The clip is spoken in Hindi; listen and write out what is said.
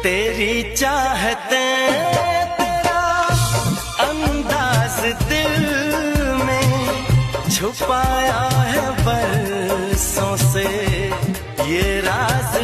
तेरी चाहते तेरा अंदाज दिल में छुपाया है बरसों से ये राज